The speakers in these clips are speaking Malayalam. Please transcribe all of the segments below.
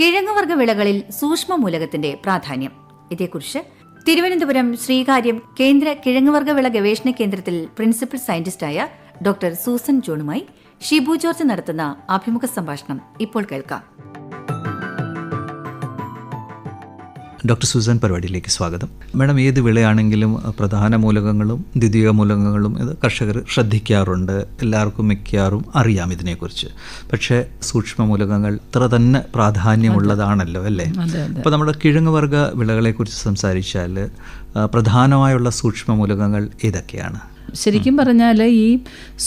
കിഴങ്ങുവർഗ്ഗ വിളകളിൽ സൂക്ഷ്മ മൂലകത്തിന്റെ പ്രാധാന്യം. ഇതേക്കുറിച്ച് തിരുവനന്തപുരം ശ്രീകാര്യം കേന്ദ്ര കിഴങ്ങുവർഗ്ഗ വിള ഗവേഷണ കേന്ദ്രത്തിൽ പ്രിൻസിപ്പൽ സയന്റിസ്റ്റായ ഡോക്ടർ സൂസൻ ജോണുമായി ഷിബു ജോർജ് നടത്തുന്ന അഭിമുഖ സംഭാഷണം ഇപ്പോൾ കേൾക്കാം. ഡോക്ടർ സൂസൻ പരിപാടിയിലേക്ക് സ്വാഗതം. മാഡം, ഏത് വിളയാണെങ്കിലും പ്രധാന മൂലകങ്ങളും ദ്വിതീയ മൂലകങ്ങളും ഇത് കർഷകർ ശ്രദ്ധിക്കാറുണ്ട്. എല്ലാവർക്കും മിക്കവാറും അറിയാം ഇതിനെക്കുറിച്ച്. പക്ഷേ സൂക്ഷ്മ മൂലകങ്ങൾ അത്ര തന്നെ പ്രാധാന്യമുള്ളതാണല്ലോ, അല്ലേ? അപ്പോൾ നമ്മുടെ കിഴങ്ങുവർഗ്ഗ വിളകളെക്കുറിച്ച് സംസാരിച്ചാൽ പ്രധാനമായുള്ള സൂക്ഷ്മ മൂലകങ്ങൾ ഏതൊക്കെയാണ്? ശരിക്കും പറഞ്ഞാൽ ഈ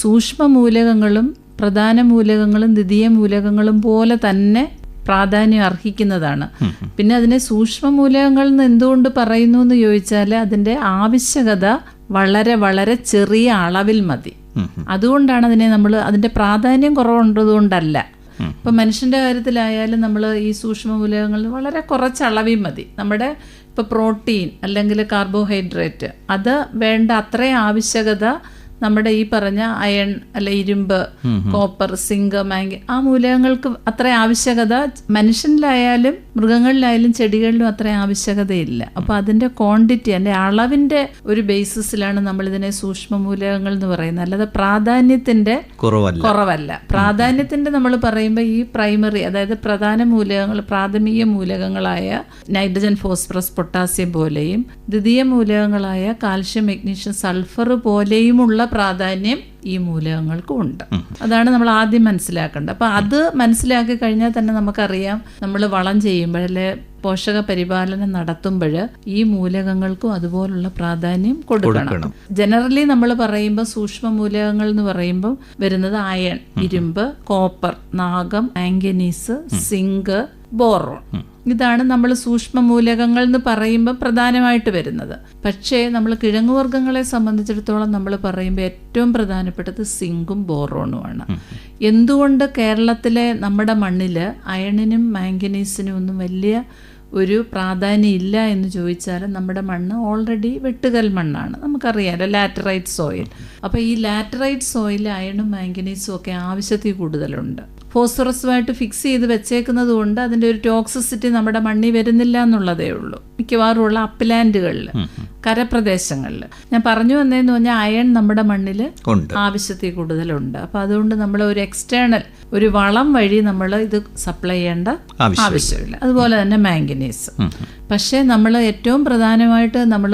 സൂക്ഷ്മ മൂലകങ്ങളും പ്രധാന മൂലകങ്ങളും ദ്വിതീയ മൂലകങ്ങളും പോലെ തന്നെ പ്രാധാന്യം അർഹിക്കുന്നതാണ്. പിന്നെ അതിനെ സൂക്ഷ്മ മൂലകങ്ങൾ എന്ന് എന്തുകൊണ്ട് പറയുന്നു എന്ന് ചോദിച്ചാൽ അതിൻ്റെ ആവശ്യകത വളരെ വളരെ ചെറിയ അളവിൽ മതി. അതുകൊണ്ടാണ് അതിനെ നമ്മൾ അതിൻ്റെ പ്രാധാന്യം കുറവുള്ളതുകൊണ്ടല്ല. ഇപ്പം മനുഷ്യൻ്റെ കാര്യത്തിലായാലും നമ്മൾ ഈ സൂക്ഷ്മ മൂലകങ്ങൾ വളരെ കുറച്ച് അളവിൽ മതി. നമ്മുടെ ഇപ്പോൾ പ്രോട്ടീൻ അല്ലെങ്കിൽ കാർബോഹൈഡ്രേറ്റ് അത് വേണ്ട അത്രയും ആവശ്യകത നമ്മുടെ ഈ പറഞ്ഞ അയൺ അല്ല ഇരുമ്പ്, കോപ്പർ, സിങ്ക്, മാംഗനീസ് ആ മൂലകങ്ങൾക്ക് അത്ര ആവശ്യകത മനുഷ്യനിലായാലും മൃഗങ്ങളിലായാലും ചെടികളിലും അത്ര ആവശ്യകതയില്ല. അപ്പോൾ അതിൻ്റെ ക്വാണ്ടിറ്റി അതിൻ്റെ അളവിൻ്റെ ഒരു ബേസിസിലാണ് നമ്മളിതിനെ സൂക്ഷ്മ മൂലകങ്ങൾ എന്ന് പറയുന്നത്. അല്ലാതെ പ്രാധാന്യത്തിൻ്റെ കുറവല്ല. പ്രാധാന്യത്തിൻ്റെ നമ്മൾ പറയുമ്പോൾ ഈ പ്രൈമറി അതായത് പ്രധാന മൂലകങ്ങൾ പ്രാഥമിക മൂലകങ്ങളായ നൈട്രജൻ, ഫോസ്ഫറസ്, പൊട്ടാസ്യം പോലെയും ദ്വിതീയ മൂലകങ്ങളായ കാൽഷ്യം, മഗ്നീഷ്യം, സൾഫർ പോലെയുമുള്ള പ്രാധാന്യം ഈ മൂലകങ്ങൾക്കും ഉണ്ട്. അതാണ് നമ്മൾ ആദ്യം മനസ്സിലാക്കേണ്ടത്. അപ്പം അത് മനസ്സിലാക്കി കഴിഞ്ഞാൽ തന്നെ നമുക്കറിയാം നമ്മൾ വളം ചെയ്യുമ്പോഴല്ലേ പോഷക പരിപാലനം നടത്തുമ്പോൾ ഈ മൂലകങ്ങൾക്കും അതുപോലുള്ള പ്രാധാന്യം കൊടുക്കണം. ജനറലി നമ്മൾ പറയുമ്പോൾ സൂക്ഷ്മ മൂലകങ്ങൾ എന്ന് പറയുമ്പോൾ വരുന്നത് അയൺ, ഇരുമ്പ്, കോപ്പർ, നാഗം, മാംഗനീസ്, സിങ്ക്, ബോറോൺ. ഇതാണ് നമ്മൾ സൂക്ഷ്മ മൂലകങ്ങൾ എന്ന് പറയുമ്പോൾ പ്രധാനമായിട്ട് വരുന്നത്. പക്ഷേ നമ്മൾ കിഴങ്ങുവർഗ്ഗങ്ങളെ സംബന്ധിച്ചിടത്തോളം നമ്മൾ പറയുമ്പോൾ ഏറ്റവും പ്രധാനപ്പെട്ടത് സിങ്കും ബോറോണുമാണ്. എന്തുകൊണ്ട് കേരളത്തിലെ നമ്മുടെ മണ്ണിൽ അയണിനും മാംഗനീസിനും ഒന്നും വലിയ ഒരു പ്രാധാന്യം ഇല്ല എന്ന് ചോദിച്ചാൽ നമ്മുടെ മണ്ണ് ഓൾറെഡി വെട്ടുകൽ മണ്ണാണ്. നമുക്കറിയാമല്ലോ, ലാറ്ററൈറ്റ് സോയിൽ. അപ്പോൾ ഈ ലാറ്ററൈറ്റ് സോയിൽ അയണും മാംഗനീസും ഒക്കെ ആവശ്യത്തിൽ കൂടുതലുണ്ട്. ഫോസ്ഫറസുമായിട്ട് ഫിക്സ് ചെയ്ത് വെച്ചേക്കുന്നത് കൊണ്ട് അതിൻ്റെ ഒരു ടോക്സിസിറ്റി നമ്മുടെ മണ്ണിൽ വരുന്നില്ല എന്നുള്ളതേ ഉള്ളൂ. മിക്കവാറും ഉള്ള അപ്ലാൻഡുകളിൽ, കരപ്രദേശങ്ങളിൽ. ഞാൻ പറഞ്ഞു വന്നതെന്ന് പറഞ്ഞാൽ അയൺ നമ്മുടെ മണ്ണിൽ ആവശ്യത്തിൽ കൂടുതലുണ്ട്. അപ്പം അതുകൊണ്ട് നമ്മൾ ഒരു എക്സ്റ്റേണൽ ഒരു വളം വഴി നമ്മൾ ഇത് സപ്ലൈ ചെയ്യേണ്ട ആവശ്യമില്ല. അതുപോലെ തന്നെ മാംഗനീസ്. പക്ഷേ നമ്മൾ ഏറ്റവും പ്രധാനമായിട്ട് നമ്മൾ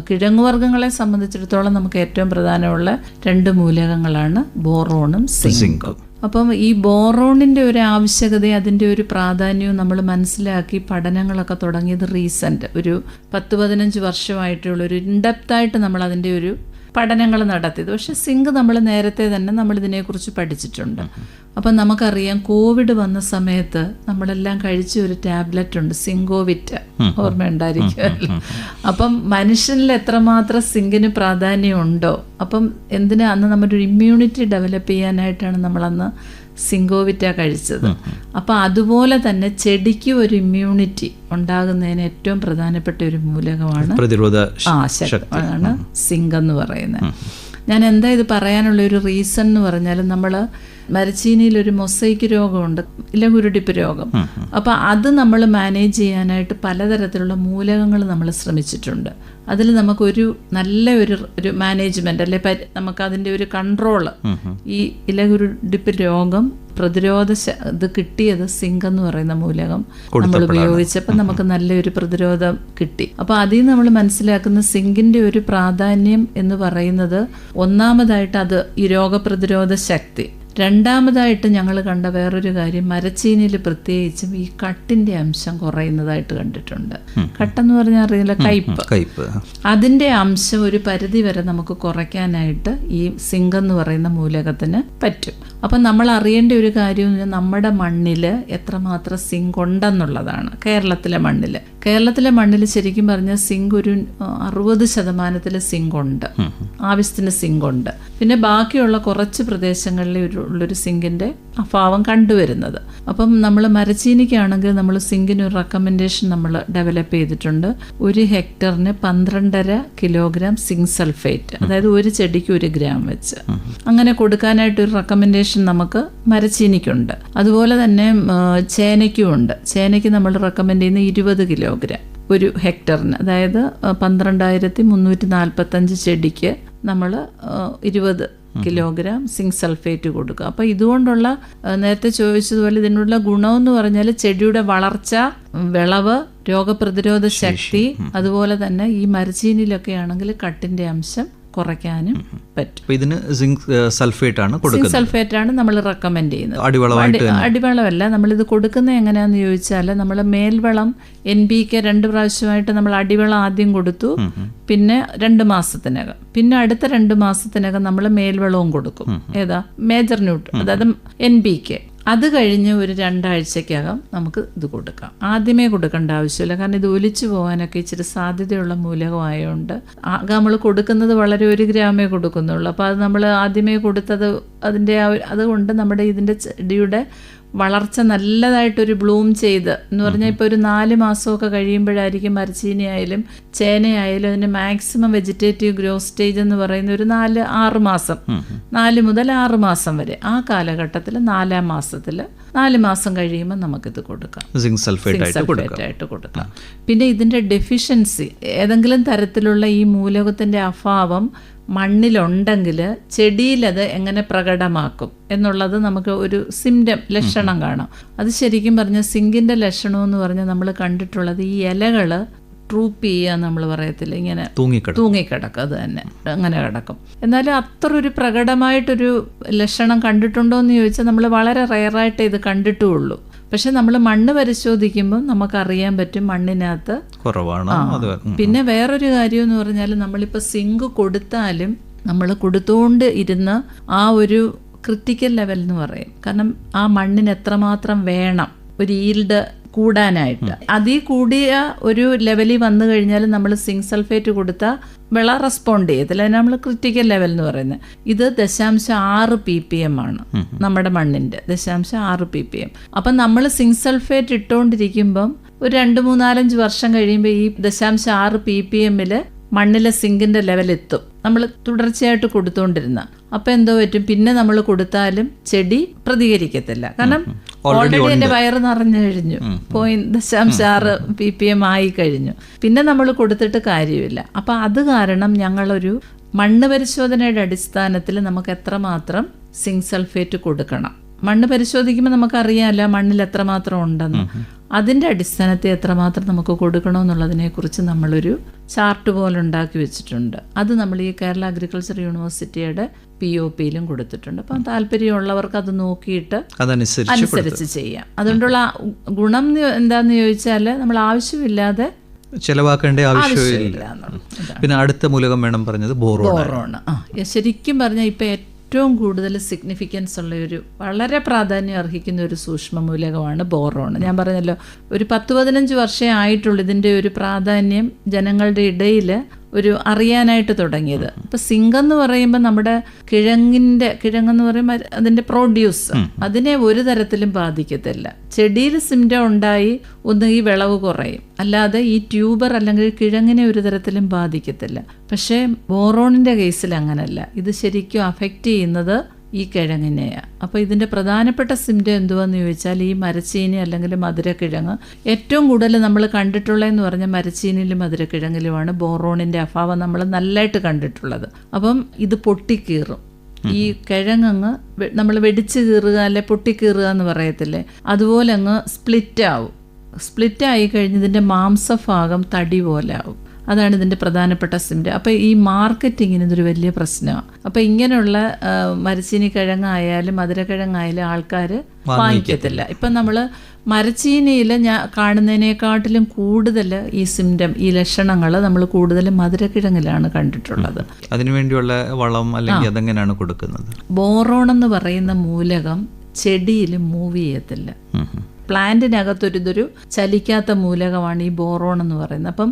കിഴങ്ങുവർഗ്ഗങ്ങളെ സംബന്ധിച്ചിടത്തോളം നമുക്ക് ഏറ്റവും പ്രധാനമുള്ള രണ്ട് മൂലകങ്ങളാണ് ബോറോണും സിങ്കും. അപ്പം ഈ ബോറോണിൻ്റെ ഒരു ആവശ്യകതയും അതിൻ്റെ ഒരു പ്രാധാന്യവും നമ്മൾ മനസ്സിലാക്കി പഠനങ്ങളൊക്കെ തുടങ്ങിയത് റീസെൻ്റ് ഒരു 10-15 വർഷമായിട്ടുള്ള ഒരു ഇൻഡെപ്തായിട്ട് നമ്മൾ അതിൻ്റെ ഒരു പഠനങ്ങൾ നടത്തിയത്. പക്ഷേ സിങ്ക് നമ്മൾ നേരത്തെ തന്നെ നമ്മളിതിനെക്കുറിച്ച് പഠിച്ചിട്ടുണ്ട്. അപ്പം നമുക്കറിയാം കോവിഡ് വന്ന സമയത്ത് നമ്മളെല്ലാം കഴിച്ച ഒരു ടാബ്ലറ്റ് ഉണ്ട്, സിങ്കോവിറ്റ്, ഓർമ്മയുണ്ടായിരിക്കുമല്ലോ. അപ്പം മനുഷ്യനിൽ എത്രമാത്രം സിങ്കിന് പ്രാധാന്യമുണ്ടോ, അപ്പം എന്തിനാ അന്ന് നമ്മുടെ ഒരു ഇമ്മ്യൂണിറ്റി ഡെവലപ്പ് ചെയ്യാനായിട്ടാണ് നമ്മളന്ന് സിങ്കോവിറ്റ കഴിച്ചത്. അപ്പം അതുപോലെ തന്നെ ചെടിക്ക് ഒരു ഇമ്മ്യൂണിറ്റി ഉണ്ടാകുന്നതിന് ഏറ്റവും പ്രധാനപ്പെട്ട ഒരു മൂലകമാണ് ശക്തിയാണ് സിങ്ക് എന്ന് പറയുന്നത്. ഞാൻ എന്താ ഇത് പറയാനുള്ള ഒരു റീസൺ എന്ന് പറഞ്ഞാൽ നമ്മൾ മരച്ചീനിയിലൊരു മൊസൈക്ക് രോഗമുണ്ട്, ഇലകുരുടിപ്പ് രോഗം. അപ്പം അത് നമ്മൾ മാനേജ് ചെയ്യാനായിട്ട് പലതരത്തിലുള്ള മൂലകങ്ങൾ നമ്മൾ ശ്രമിച്ചിട്ടുണ്ട്. അതിൽ നമുക്കൊരു നല്ല ഒരു മാനേജ്മെന്റ് അല്ലെ നമുക്കതിൻ്റെ ഒരു കൺട്രോള് ഈ ഇലകുരുടിപ്പ് രോഗം പ്രതിരോധ ഇത് കിട്ടിയത് സിങ്ക് എന്ന് പറയുന്ന മൂലകം നമ്മൾ ഉപയോഗിച്ചപ്പോൾ നമുക്ക് നല്ലൊരു പ്രതിരോധം കിട്ടി. അപ്പോൾ അതിൽ നിന്ന് നമ്മൾ മനസ്സിലാക്കുന്ന സിങ്കിൻ്റെ ഒരു പ്രാധാന്യം എന്ന് പറയുന്നത് ഒന്നാമതായിട്ട് അത് ഈ രോഗപ്രതിരോധ ശക്തി. രണ്ടാമതായിട്ട് ഞങ്ങൾ കണ്ട വേറൊരു കാര്യം, മരച്ചീനിയിൽ പ്രത്യേകിച്ചും ഈ കട്ടിൻ്റെ അംശം കുറയുന്നതായിട്ട് കണ്ടിട്ടുണ്ട്. കട്ടെന്ന് പറഞ്ഞാൽ അറിയില്ല, കയ്പ്. അതിൻ്റെ അംശം ഒരു പരിധി വരെ നമുക്ക് കുറയ്ക്കാനായിട്ട് ഈ സിങ്ക് എന്ന് പറയുന്ന മൂലകത്തിന് പറ്റും. അപ്പം നമ്മൾ അറിയേണ്ട ഒരു കാര്യം നമ്മുടെ മണ്ണിൽ എത്രമാത്രം സിങ്ക് ഉണ്ടെന്നുള്ളതാണ്. കേരളത്തിലെ മണ്ണിൽ ശരിക്കും പറഞ്ഞാൽ സിങ്ക് ഒരു 60% സിങ്ക് ഉണ്ട്, ആവശ്യത്തിന് സിങ്ക് ഉണ്ട്. പിന്നെ ബാക്കിയുള്ള കുറച്ച് പ്രദേശങ്ങളിൽ കൂടുതലായിട്ടുള്ളൊരു സിങ്കിൻ്റെ അഭാവം കണ്ടുവരുന്നത്. അപ്പം നമ്മൾ മരച്ചീനിക്കാണെങ്കിൽ നമ്മൾ സിങ്കിന് ഒരു റെക്കമെൻഡേഷൻ നമ്മൾ ഡെവലപ്പ് ചെയ്തിട്ടുണ്ട്. 1 ഹെക്ടറിന് 12.5 കിലോഗ്രാം സിങ്ക് സൾഫേറ്റ്, അതായത് ഒരു ചെടിക്ക് 1 ഗ്രാം വെച്ച് അങ്ങനെ കൊടുക്കാനായിട്ടൊരു റെക്കമെൻഡേഷൻ നമുക്ക് മരച്ചീനിക്കുണ്ട്. അതുപോലെ തന്നെ ചേനയ്ക്കും ഉണ്ട്. ചേനയ്ക്ക് നമ്മൾ റെക്കമെൻഡ് ചെയ്യുന്ന 20 കിലോഗ്രാം 1 ഹെക്ടറിന്, അതായത് 12,345 ചെടിക്ക് നമ്മൾ 20 കിലോഗ്രാം സിങ്ക് സൾഫേറ്റ് കൊടുക്കുക. അപ്പോൾ ഇതുകൊണ്ടുള്ള നേരത്തെ ചോദിച്ചതുപോലെ ഇതിനുള്ള ഗുണമെന്ന് പറഞ്ഞാൽ ചെടിയുടെ വളർച്ച, വിളവ്, രോഗപ്രതിരോധ ശക്തി, അതുപോലെ തന്നെ ഈ മരച്ചീനിയിലൊക്കെ ആണെങ്കിൽ കട്ടിൻ്റെ അംശം കുറയ്ക്കാനും പറ്റും. ഇതിന് സിങ്ക് സൾഫേറ്റ് ആണ് സിങ്ക് കൊടുക്കുന്നത്. സൾഫേറ്റ് ആണ് നമ്മൾ റെക്കമെൻഡ് ചെയ്യുന്നത്. അടിവളമല്ല, നമ്മളിത് കൊടുക്കുന്നത് എങ്ങനെയാന്ന് ചോദിച്ചാൽ നമ്മൾ മേൽവളം NPK 2 പ്രാവശ്യമായിട്ട് നമ്മൾ അടിവളം ആദ്യം കൊടുത്തു, പിന്നെ 2 മാസത്തിനകം, പിന്നെ അടുത്ത 2 മാസത്തിനകം നമ്മൾ മേൽവളവും കൊടുക്കും. ഏതാ മേജർ ന്യൂട്രി, അതായത് NPK. അത് കഴിഞ്ഞ് ഒരു 2 ആഴ്ചക്കകം നമുക്ക് ഇത് കൊടുക്കാം. ആദ്യമേ കൊടുക്കേണ്ട ആവശ്യമില്ല, കാരണം ഇത് ഒലിച്ചു പോകാനൊക്കെ ഇച്ചിരി സാധ്യതയുള്ള മൂലകമായതുകൊണ്ട് നമ്മൾ കൊടുക്കുന്നത് വളരെ 1 ഗ്രാമേ കൊടുക്കുന്നുള്ളൂ. അപ്പോൾ അത് നമ്മൾ ആദ്യമേ കൊടുത്തത് അതുകൊണ്ട് നമ്മുടെ ഇതിൻ്റെ ചെടിയുടെ വളർച്ച നല്ലതായിട്ടൊരു ബ്ലൂം ചെയ്ത് എന്ന് പറഞ്ഞാൽ ഇപ്പോൾ ഒരു 4 മാസമൊക്കെ കഴിയുമ്പോഴായിരിക്കും മരച്ചീനി ആയാലും ചേനയായാലും അതിന് മാക്സിമം വെജിറ്റേറ്റീവ് ഗ്രോത്ത് സ്റ്റേജ് എന്ന് പറയുന്ന ഒരു 4-6 മാസം, 4 മുതൽ 6 മാസം വരെ. ആ കാലഘട്ടത്തിൽ 4-ാം മാസത്തിൽ 4 മാസം കഴിയുമ്പോൾ നമുക്കിത് കൊടുക്കാം, സിങ്ക് സൾഫേറ്റ് ആയിട്ട് കൊടുക്കാം. പിന്നെ ഇതിൻ്റെ ഡെഫിഷ്യൻസി, ഏതെങ്കിലും തരത്തിലുള്ള ഈ മൂലകത്തിൻ്റെ അഭാവം മണ്ണിലുണ്ടെങ്കിൽ ചെടിയിലത് എങ്ങനെ പ്രകടമാക്കും എന്നുള്ളത് നമുക്ക് ഒരു സിംറ്റം, ലക്ഷണം കാണാം. അത് ശരിക്കും പറഞ്ഞാൽ സിങ്കിൻ്റെ ലക്ഷണം എന്ന് പറഞ്ഞാൽ നമ്മൾ കണ്ടിട്ടുള്ളത് ഈ ഇലകൾ ട്രൂപ്പ് ചെയ്യുക നമ്മൾ പറയത്തില്ല, ഇങ്ങനെ തൂങ്ങിക്കിടക്കും. അത് തന്നെ അങ്ങനെ കിടക്കും. എന്നാലും അത്ര ഒരു പ്രകടമായിട്ടൊരു ലക്ഷണം കണ്ടിട്ടുണ്ടോ എന്ന് ചോദിച്ചാൽ നമ്മൾ വളരെ റെയറായിട്ട് ഇത് കണ്ടിട്ടുള്ളൂ. പക്ഷെ നമ്മൾ മണ്ണ് പരിശോധിക്കുമ്പോൾ നമുക്കറിയാൻ പറ്റും മണ്ണിനകത്ത് കുറവാണ്. പിന്നെ വേറൊരു കാര്യം എന്ന് പറഞ്ഞാൽ നമ്മളിപ്പോൾ സിങ്ക് കൊടുത്താലും നമ്മൾ കൊടുത്തുകൊണ്ട് ഇരുന്ന് ആ ഒരു ക്രിട്ടിക്കൽ ലെവൽ എന്ന് പറയും. കാരണം ആ മണ്ണിന് എത്രമാത്രം വേണം ഒരു ഈൽഡ് കൂടാനായിട്ട്. അതിൽ കൂടിയ ഒരു ലെവലിൽ വന്നു കഴിഞ്ഞാൽ നമ്മൾ സിങ്ക് സൾഫേറ്റ് കൊടുത്താൽ വിള റെസ്പോണ്ട് ചെയ്യത്തില്ല. അതിന് നമ്മൾ ക്രിട്ടിക്കൽ ലെവൽ എന്ന് പറയുന്നത്. ഇത് 0.6 ppm ആണ് നമ്മുടെ മണ്ണിൻ്റെ, 0.6 ppm. അപ്പം നമ്മൾ സിങ്ക് സൾഫേറ്റ് ഇട്ടുകൊണ്ടിരിക്കുമ്പം ഒരു 2-3-4-5 വർഷം കഴിയുമ്പോൾ ഈ 0.6 ppm മണ്ണിലെ സിങ്കിൻ്റെ ലെവൽ എത്തും, നമ്മൾ തുടർച്ചയായിട്ട് കൊടുത്തുകൊണ്ടിരുന്ന. അപ്പം എന്തോ പറ്റും, പിന്നെ നമ്മൾ കൊടുത്താലും ചെടി പ്രതികരിക്കത്തില്ല. കാരണം ഓൾറെഡി എൻ്റെ വയറ് നിറഞ്ഞു കഴിഞ്ഞു, 0.6 ppm ആയി കഴിഞ്ഞു. പിന്നെ നമ്മൾ കൊടുത്തിട്ട് കാര്യമില്ല. അപ്പം അത് കാരണം ഞങ്ങളൊരു മണ്ണ് പരിശോധനയുടെ അടിസ്ഥാനത്തിൽ നമുക്ക് എത്രമാത്രം സിങ്ക് സൾഫേറ്റ് കൊടുക്കണം, മണ്ണ് പരിശോധിക്കുമ്പോൾ നമുക്കറിയാമല്ലോ മണ്ണിൽ എത്രമാത്രം ഉണ്ടെന്ന്. അതിൻ്റെ അടിസ്ഥാനത്തിൽ എത്രമാത്രം നമുക്ക് കൊടുക്കണമെന്നുള്ളതിനെക്കുറിച്ച് നമ്മളൊരു ചാർട്ട് പോലെ ഉണ്ടാക്കി വെച്ചിട്ടുണ്ട്. അത് നമ്മൾ ഈ കേരള അഗ്രികൾച്ചർ യൂണിവേഴ്സിറ്റിയുടെ POPയിലും കൊടുത്തിട്ടുണ്ട്. അപ്പം താല്പര്യമുള്ളവർക്ക് അത് നോക്കിയിട്ട് അനുസരിച്ച് ചെയ്യാം. അതുകൊണ്ടുള്ള ഗുണം എന്താണെന്ന് ചോദിച്ചാൽ നമ്മൾ ആവശ്യമില്ലാതെ ചെലവാക്കേണ്ട ആവശ്യമില്ല. പിന്നെ അടുത്ത മൂലകം വേണം പറഞ്ഞത് ബോറോൺ. ശരിക്കും പറഞ്ഞാൽ ഇപ്പം ഏറ്റവും കൂടുതൽ സിഗ്നിഫിക്കൻസ് ഉള്ള ഒരു വളരെ പ്രാധാന്യം അർഹിക്കുന്ന ഒരു സൂക്ഷ്മ മൂലകമാണ് ബോറോൺ. ഞാൻ പറഞ്ഞല്ലോ ഒരു 10-15 വർഷമേ ആയിട്ടുള്ളൂ ഇതിൻ്റെ ഒരു പ്രാധാന്യം ജനങ്ങളുടെ ഇടയിൽ ഒരു അറിയാനായിട്ട് തുടങ്ങിയത്. ഇപ്പം സിങ്ക് എന്ന് പറയുമ്പോൾ നമ്മുടെ കിഴങ്ങെന്ന് പറയുമ്പോൾ അതിൻ്റെ പ്രൊഡ്യൂസ് അതിനെ ഒരു തരത്തിലും ബാധിക്കത്തില്ല. ചെടിയിൽ സിംറ്റം ഉണ്ടായി ഒന്നുകിൽ വിളവ് കുറയും, അല്ലാതെ ഈ ട്യൂബർ അല്ലെങ്കിൽ കിഴങ്ങിനെ ഒരു തരത്തിലും ബാധിക്കത്തില്ല. പക്ഷേ ബോറോണിൻ്റെ കേസിൽ അങ്ങനല്ല, ഇത് ശരിക്കും അഫക്റ്റ് ചെയ്യുന്നത് ഈ കിഴങ്ങിനെയാണ്. അപ്പോൾ ഇതിൻ്റെ പ്രധാനപ്പെട്ട സിംറ്റം എന്തുവാന്ന് ചോദിച്ചാൽ ഈ മരച്ചീനി അല്ലെങ്കിൽ മധുരക്കിഴങ്ങ് ഏറ്റവും കൂടുതൽ നമ്മൾ കണ്ടിട്ടുള്ളതെന്ന് പറഞ്ഞാൽ മരച്ചീനിയിലും മധുരക്കിഴങ്ങിലുമാണ് ബോറോണിൻ്റെ അഭാവം നമ്മൾ നല്ലതായിട്ട് കണ്ടിട്ടുള്ളത്. അപ്പം ഇത് പൊട്ടിക്കീറും. ഈ കിഴങ്ങ് നമ്മൾ വെടിച്ച് കീറുക അല്ലെ പൊട്ടിക്കീറുക എന്ന് പറയത്തില്ലേ, അതുപോലെ അങ്ങ് സ്പ്ലിറ്റായി കഴിഞ്ഞ് ഇതിൻ്റെ മാംസഭാഗം തടി പോലെ ആവും. അതാണ് ഇതിൻ്റെ പ്രധാനപ്പെട്ട സിംറ്റം. അപ്പോൾ ഈ മാർക്കറ്റിങ്ങിന് ഇതൊരു വലിയ പ്രശ്നമാണ്. അപ്പോൾ ഇങ്ങനെയുള്ള മരച്ചീനി കിഴങ്ങായാലും മധുരക്കിഴങ്ങായാലും ആൾക്കാർ വാങ്ങിക്കത്തില്ല. ഇപ്പം നമ്മൾ മരച്ചീനിയിൽ കാണുന്നതിനേക്കാട്ടിലും കൂടുതൽ ഈ സിംറ്റം, ഈ ലക്ഷണങ്ങൾ നമ്മൾ കൂടുതലും മധുരക്കിഴങ്ങിലാണ് കണ്ടിട്ടുള്ളത്. അതിനുവേണ്ടിയുള്ള വളം അല്ലെങ്കിൽ അതെങ്ങനെയാണ് കൊടുക്കുന്നത്? ബോറോൺ എന്ന് പറയുന്ന മൂലകം ചെടിയിൽ മൂവ് ചെയ്യത്തില്ല. പ്ലാന്റിനകത്തൊരിതൊരു ചലിക്കാത്ത മൂലകമാണ് ഈ ബോറോൺ എന്ന് പറയുന്നത്. അപ്പം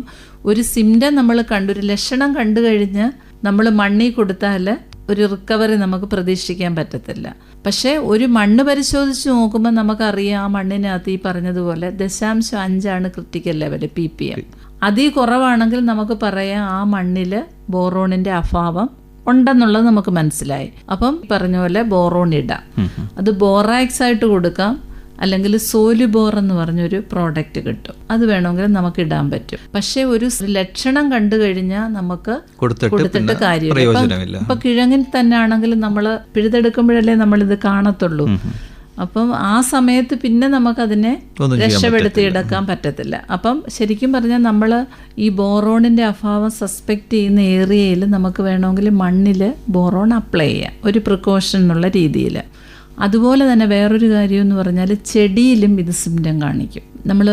ഒരു സിംറ്റം നമ്മൾ ഒരു ലക്ഷണം കണ്ടു കഴിഞ്ഞ് നമ്മൾ മണ്ണിൽ കൊടുത്താൽ ഒരു റിക്കവറി നമുക്ക് പ്രതീക്ഷിക്കാൻ പറ്റത്തില്ല. പക്ഷേ ഒരു മണ്ണ് പരിശോധിച്ച് നോക്കുമ്പോൾ നമുക്കറിയാം ആ മണ്ണിനകത്ത് ഈ പറഞ്ഞതുപോലെ 0.5 ക്രിട്ടിക്കൽ ലെവൽ PPM. അതിൽ കുറവാണെങ്കിൽ നമുക്ക് പറയാം ആ മണ്ണിൽ ബോറോണിൻ്റെ അഭാവം ഉണ്ടെന്നുള്ളത് നമുക്ക് മനസ്സിലായി. അപ്പം പറഞ്ഞ പോലെ ബോറോൺ ഇടാം. അത് ബോറാക്സ് ആയിട്ട് കൊടുക്കാം, അല്ലെങ്കിൽ സോലുബോർ എന്ന് പറഞ്ഞൊരു പ്രോഡക്റ്റ് കിട്ടും. അത് വേണമെങ്കിൽ നമുക്ക് ഇടാൻ പറ്റും. പക്ഷെ ഒരു ലക്ഷണം കണ്ടു കഴിഞ്ഞാൽ നമുക്ക് കൊടുത്തിട്ട് കാര്യമില്ല. ഇപ്പൊ കിഴങ്ങിൽ തന്നെ ആണെങ്കിലും നമ്മൾ പിഴുതെടുക്കുമ്പോഴല്ലേ നമ്മളിത് കാണത്തുള്ളൂ. അപ്പം ആ സമയത്ത് പിന്നെ നമുക്കതിനെ രക്ഷപ്പെടുത്തിയെടുക്കാൻ പറ്റത്തില്ല. അപ്പം ശരിക്കും പറഞ്ഞാൽ നമ്മൾ ഈ ബോറോണിൻ്റെ അഭാവം സസ്പെക്റ്റ് ചെയ്യുന്ന ഏരിയയിൽ നമുക്ക് വേണമെങ്കിൽ മണ്ണിൽ ബോറോൺ അപ്ലൈ ചെയ്യാം, ഒരു പ്രിക്കോഷൻ എന്നുള്ള രീതിയിൽ. അതുപോലെ തന്നെ വേറൊരു കാര്യം എന്ന് പറഞ്ഞാൽ ചെടിയിലും ഇത് സിംറ്റം കാണിക്കും. നമ്മൾ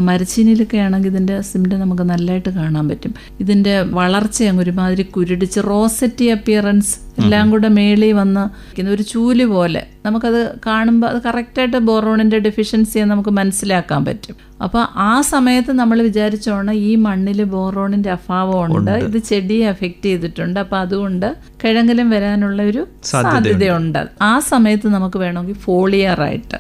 മരച്ചീനിയിലൊക്കെ ആണെങ്കിൽ ഇതിൻ്റെ സിംറ്റം നമുക്ക് നല്ലതായിട്ട് കാണാൻ പറ്റും. ഇതിൻ്റെ വളർച്ച അങ്ങ് ഒരുമാതിരി കുരുടിച്ച് റോസറ്റി അപ്പിയറൻസ് എല്ലാം കൂടെ മേളിൽ വന്ന് ഒരു ചൂല് പോലെ നമുക്കത് കാണുമ്പോൾ അത് കറക്റ്റായിട്ട് ബോറോണിൻ്റെ ഡെഫിഷ്യൻസിയെ നമുക്ക് മനസ്സിലാക്കാൻ പറ്റും. അപ്പോൾ ആ സമയത്ത് നമ്മൾ വിചാരിച്ചോണം ഈ മണ്ണിൽ ബോറോണിൻ്റെ അഭാവമുണ്ട്, ഇത് ചെടിയെ അഫക്റ്റ് ചെയ്തിട്ടുണ്ട്, അപ്പോൾ അതുകൊണ്ട് കിഴങ്ങിലും വരാനുള്ള ഒരു സാധ്യതയുണ്ട്. ആ സമയത്ത് നമുക്ക് വേണമെങ്കിൽ ഫോളിയറായിട്ട്,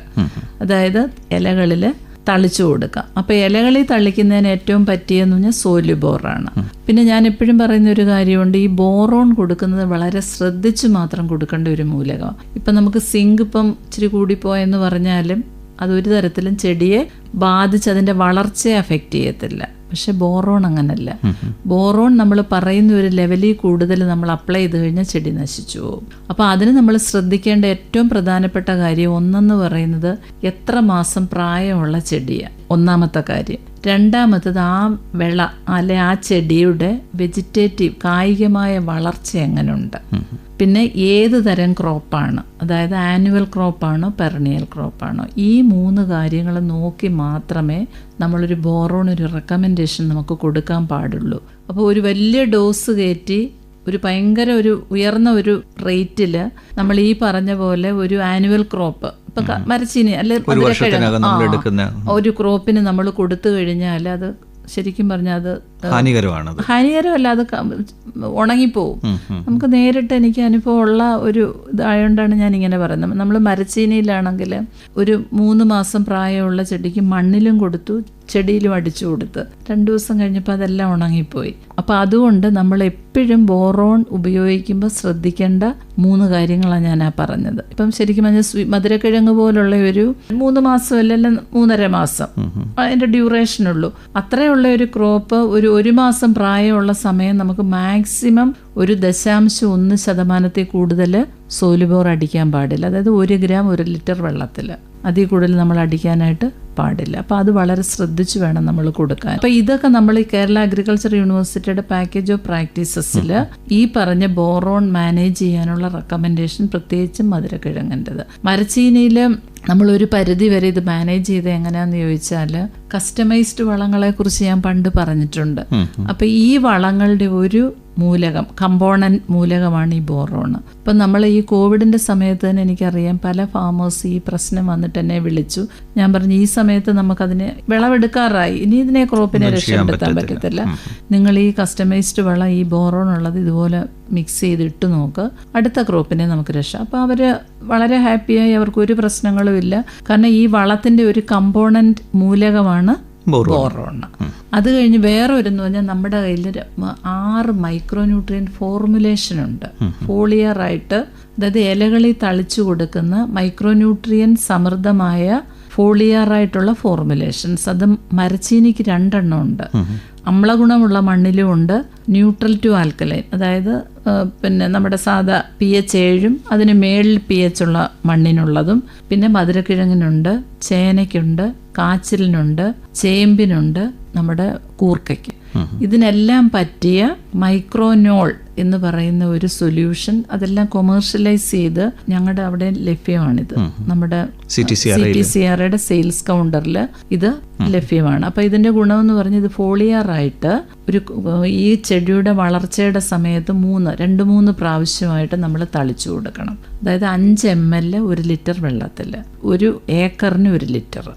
അതായത് ഇലകളിൽ തളിച്ചു കൊടുക്കാം. അപ്പോൾ ഇലകളിൽ തളിക്കുന്നതിന് ഏറ്റവും പറ്റിയെന്ന് പറഞ്ഞാൽ സോലുബോറാണ്. പിന്നെ ഞാൻ എപ്പോഴും പറയുന്ന ഒരു കാര്യമുണ്ട്, ഈ ബോറോൺ കൊടുക്കുന്നത് വളരെ ശ്രദ്ധിച്ച് മാത്രം കൊടുക്കേണ്ട ഒരു മൂലകമാണ്. ഇപ്പം നമുക്ക് സിങ്ക് ഇപ്പം ഇച്ചിരി കൂടിപ്പോയെന്ന് പറഞ്ഞാലും അതൊരു തരത്തിലും ചെടിയെ ബാധിച്ച് അതിൻ്റെ വളർച്ചയെ അഫക്റ്റ് ചെയ്യത്തില്ല. പക്ഷെ ബോറോൺ അങ്ങനല്ല. ബോറോൺ നമ്മൾ പറയുന്ന ഒരു ലെവലിൽ കൂടുതൽ നമ്മൾ അപ്ലൈ ചെയ്ത് കഴിഞ്ഞാൽ ചെടി നശിച്ചു പോകും. അപ്പോൾ അതിന് നമ്മൾ ശ്രദ്ധിക്കേണ്ട ഏറ്റവും പ്രധാനപ്പെട്ട കാര്യം ഒന്നെന്ന് പറയുന്നത് എത്ര മാസം പ്രായമുള്ള ചെടിയാണ്, ഒന്നാമത്തെ കാര്യം. രണ്ടാമത്തത് ആ വിള അല്ലെ ആ ചെടിയുടെ വെജിറ്റേറ്റീവ് കായികമായ വളർച്ച എങ്ങനെയുണ്ട്. പിന്നെ ഏത് തരം ക്രോപ്പാണ്, അതായത് ആനുവൽ ക്രോപ്പാണോ പെറനിയൽ ക്രോപ്പാണോ, ഈ 3 കാര്യങ്ങൾ നോക്കി മാത്രമേ നമ്മളൊരു ബോറോൺ ഒരു റെക്കമെൻഡേഷൻ നമുക്ക് കൊടുക്കാൻ പാടുള്ളൂ. അപ്പോൾ ഒരു വലിയ ഡോസ് കയറ്റി ഒരു ഭയങ്കര ഒരു ഉയർന്ന ഒരു റേറ്റിൽ നമ്മൾ ഈ പറഞ്ഞ പോലെ ഒരു ആനുവൽ ക്രോപ്പ് ഇപ്പൊ മരച്ചീനി അല്ലെ ഒരു ക്രോപ്പിന് നമ്മൾ കൊടുത്തു കഴിഞ്ഞാൽ അത് ശരിക്കും പറഞ്ഞാൽ അത് ഹാനികരമല്ല, അത് ഉണങ്ങിപ്പോവും. നമുക്ക് നേരിട്ട് എനിക്ക് അനുഭവമുള്ള ഒരു ഇതായതുകൊണ്ടാണ് ഞാൻ ഇങ്ങനെ പറയുന്നത്. നമ്മൾ മരച്ചീനിയിലാണെങ്കിൽ ഒരു 3 മാസം പ്രായമുള്ള ചെടിക്ക് മണ്ണിലും കൊടുത്തു, ചെടിയിലും അടിച്ചു കൊടുത്ത് 2 ദിവസം കഴിഞ്ഞപ്പോൾ അതെല്ലാം ഉണങ്ങിപ്പോയി. അപ്പോൾ അതുകൊണ്ട് നമ്മൾ എപ്പോഴും ബോറോൺ ഉപയോഗിക്കുമ്പോൾ ശ്രദ്ധിക്കേണ്ട 3 കാര്യങ്ങളാണ് ഞാൻ പറഞ്ഞത്. ഇപ്പം ശരിക്കും പറഞ്ഞാൽ മധുരക്കിഴങ്ങ് പോലുള്ള ഒരു 3 മാസം അല്ലെങ്കിൽ 3.5 മാസം അതിൻ്റെ ഡ്യൂറേഷനുള്ളൂ. അത്രയുള്ള ഒരു ക്രോപ്പ് ഒരു മാസം പ്രായമുള്ള സമയം നമുക്ക് മാക്സിമം ഒരു 0.1% കൂടുതൽ സോലുബോർ അടിക്കാൻ പാടില്ല. അതായത് 1 ഗ്രാം 1 ലിറ്റർ വെള്ളത്തിൽ അതിൽ കൂടുതൽ നമ്മൾ അടിക്കാനായിട്ട് പാടില്ല. അപ്പോൾ അത് വളരെ ശ്രദ്ധിച്ച് വേണം നമ്മൾ കൊടുക്കാൻ. അപ്പോൾ ഇതൊക്കെ നമ്മൾ ഈ കേരള അഗ്രികൾച്ചർ യൂണിവേഴ്സിറ്റിയുടെ പാക്കേജ് ഓഫ് പ്രാക്ടീസസിൽ ഈ പറഞ്ഞ ബോറോൺ മാനേജ് ചെയ്യാനുള്ള റെക്കമെൻഡേഷൻ പ്രത്യേകിച്ചും മധുരക്കിഴങ്ങിൻ്റെത്. മരച്ചീനിയിൽ നമ്മളൊരു പരിധി വരെ ഇത് മാനേജ് ചെയ്ത് എങ്ങനെയാണെന്ന് ചോദിച്ചാൽ കസ്റ്റമൈസ്ഡ് വളങ്ങളെക്കുറിച്ച് ഞാൻ പണ്ട് പറഞ്ഞിട്ടുണ്ട്. അപ്പോൾ ഈ വളങ്ങളുടെ ഒരു മൂലകം കമ്പോണന്റ് മൂലകമാണ് ഈ ബോറോൺ. ഇപ്പം നമ്മൾ ഈ കോവിഡിൻ്റെ സമയത്ത് തന്നെ എനിക്കറിയാം പല ഫാമേഴ്സ് ഈ പ്രശ്നം വന്നിട്ട് എന്നെ വിളിച്ചു. ഞാൻ പറഞ്ഞു ഈ സമയത്ത് നമുക്കതിനെ വിളവെടുക്കാറായി, ഇനി ഇതിനെ ക്രോപ്പിനെ രക്ഷപ്പെടുത്താൻ പറ്റത്തില്ല, നിങ്ങൾ ഈ കസ്റ്റമൈസ്ഡ് വളം ഈ ബോറോൺ ഉള്ളത് ഇതുപോലെ മിക്സ് ചെയ്തിട്ട് നോക്ക്, അടുത്ത ക്രോപ്പിനെ നമുക്ക് രക്ഷ. അപ്പോൾ അവർ വളരെ ഹാപ്പിയായി, അവർക്കൊരു പ്രശ്നങ്ങളും ഇല്ല. കാരണം ഈ വളത്തിൻ്റെ ഒരു കമ്പോണന്റ് മൂലകമാണ് ബോറോൺ. അത് കഴിഞ്ഞ് വേറെ ഒരെന്ന് പറഞ്ഞാൽ നമ്മുടെ കയ്യിൽ 6 മൈക്രോന്യൂട്രിയൻ ഫോർമുലേഷൻ ഉണ്ട്. ഫോളിയറായിട്ട്, അതായത് ഇലകളിൽ തളിച്ചു കൊടുക്കുന്ന മൈക്രോന്യൂട്രിയൻ സമൃദ്ധമായ ഫോളിയറായിട്ടുള്ള ഫോർമുലേഷൻസ്. അത് മരച്ചീനിക്ക് 2 എണ്ണം ഉണ്ട്. അമ്ലഗുണമുള്ള മണ്ണിലും ഉണ്ട്, ന്യൂട്രൽ ടു ആൽക്കലൈൻ, അതായത് പിന്നെ നമ്മുടെ സാധാ pH 7 അതിന് മേളിൽ pH ഉള്ള മണ്ണിനുള്ളതും, പിന്നെ മധുരക്കിഴങ്ങിനുണ്ട്, ചേനയ്ക്കുണ്ട്, കാച്ചിലിനുണ്ട്, ചേമ്പിനുണ്ട്, നമ്മുടെ കൂർക്കയ്ക്ക്. ഇതിനെല്ലാം പറ്റിയ മൈക്രോനോൾ എന്ന് പറയുന്ന ഒരു സൊല്യൂഷൻ, അതെല്ലാം കൊമേഴ്ഷ്യലൈസ് ചെയ്ത് ഞങ്ങളുടെ അവിടെ ലഭ്യമാണിത്. നമ്മുടെ CTCRയുടെ സെയിൽസ് കൗണ്ടറിൽ ഇത് ലഭ്യമാണ്. അപ്പോൾ ഇതിൻ്റെ ഗുണമെന്ന് പറഞ്ഞാൽ ഇത് ഫോളിയറായിട്ട് ഈ ചെടിയുടെ വളർച്ചയുടെ സമയത്ത് 2-3 പ്രാവശ്യമായിട്ട് നമ്മൾ തളിച്ചു കൊടുക്കണം. അതായത് 5 ml 1 ലിറ്റർ വെള്ളത്തിൽ, 1 ഏക്കറിന് 1 ലിറ്റർ.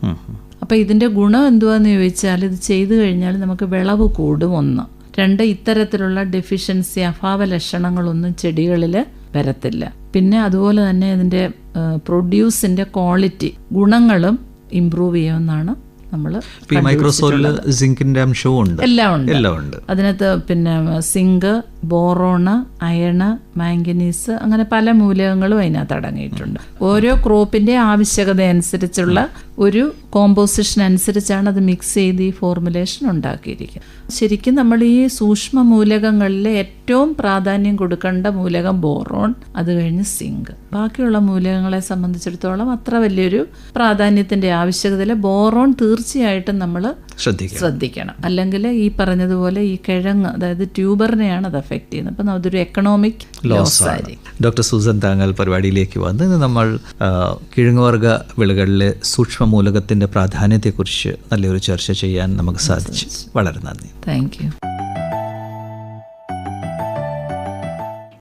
അപ്പോൾ ഇതിൻ്റെ ഗുണം എന്തുവാന്ന് ചോദിച്ചാൽ ഇത് ചെയ്തു കഴിഞ്ഞാൽ നമുക്ക് വിളവ് കൂടും 1. 2 ഇത്തരത്തിലുള്ള ഡെഫിഷ്യൻസി അഭാവ ലക്ഷണങ്ങളൊന്നും ചെടികളിൽ വരത്തില്ല. പിന്നെ അതുപോലെ തന്നെ ഇതിൻ്റെ പ്രൊഡ്യൂസിൻ്റെ ക്വാളിറ്റി, ഗുണങ്ങളും ഇമ്പ്രൂവ് ചെയ്യുമെന്നാണ് നമ്മൾ. മൈക്രോസോളിൽ സിങ്കിന്റെ അംശവും ഉണ്ട്, എല്ലാം ഉണ്ട് അതിനകത്ത്. പിന്നെ സിങ്ക്, ബോറോണ്, അയണ്, മാംഗനീസ്, അങ്ങനെ പല മൂലകങ്ങളും അതിനകത്ത് അടങ്ങിയിട്ടുണ്ട്. ഓരോ ക്രോപ്പിന്റെ ആവശ്യകത അനുസരിച്ചുള്ള ഒരു കോമ്പോസിഷൻ അനുസരിച്ചാണ് അത് മിക്സ് ചെയ്ത് ഈ ഫോർമുലേഷൻ ഉണ്ടാക്കിയിരിക്കുന്നത്. ശരിക്കും നമ്മൾ ഈ സൂക്ഷ്മ മൂലകങ്ങളിൽ ഏറ്റവും പ്രാധാന്യം കൊടുക്കേണ്ട മൂലകം ബോറോൺ, അത് കഴിഞ്ഞ് സിങ്ക്. ബാക്കിയുള്ള മൂലകങ്ങളെ സംബന്ധിച്ചിടത്തോളം അത്ര വലിയൊരു പ്രാധാന്യത്തിന്റെ ആവശ്യകതയില്ല. ബോറോൺ തീർച്ചയായിട്ടും നമ്മൾ ശ്രദ്ധിക്കണം. അല്ലെങ്കിൽ ഈ പറഞ്ഞതുപോലെ ഈ കിഴങ്ങ്, അതായത് ട്യൂബറിനെയാണ് അത് എഫക്ട് ചെയ്യുന്നത്. അപ്പം അതൊരു എക്കണോമിക് ലോസ് ആയിരിക്കും. ഡോക്ടർ സൂസൻ, താങ്കൾ പരിപാടിയിലേക്ക് വന്ന് നമ്മൾ കിഴങ്ങുവർഗ വിളകളിലെ സൂക്ഷ്മ മൂലകത്തിന്റെ പ്രാധാന്യത്തെക്കുറിച്ച് നല്ലൊരു ചർച്ച ചെയ്യാൻ നമുക്ക് സാധിച്ചു. വളരെ നന്ദി. Thank you.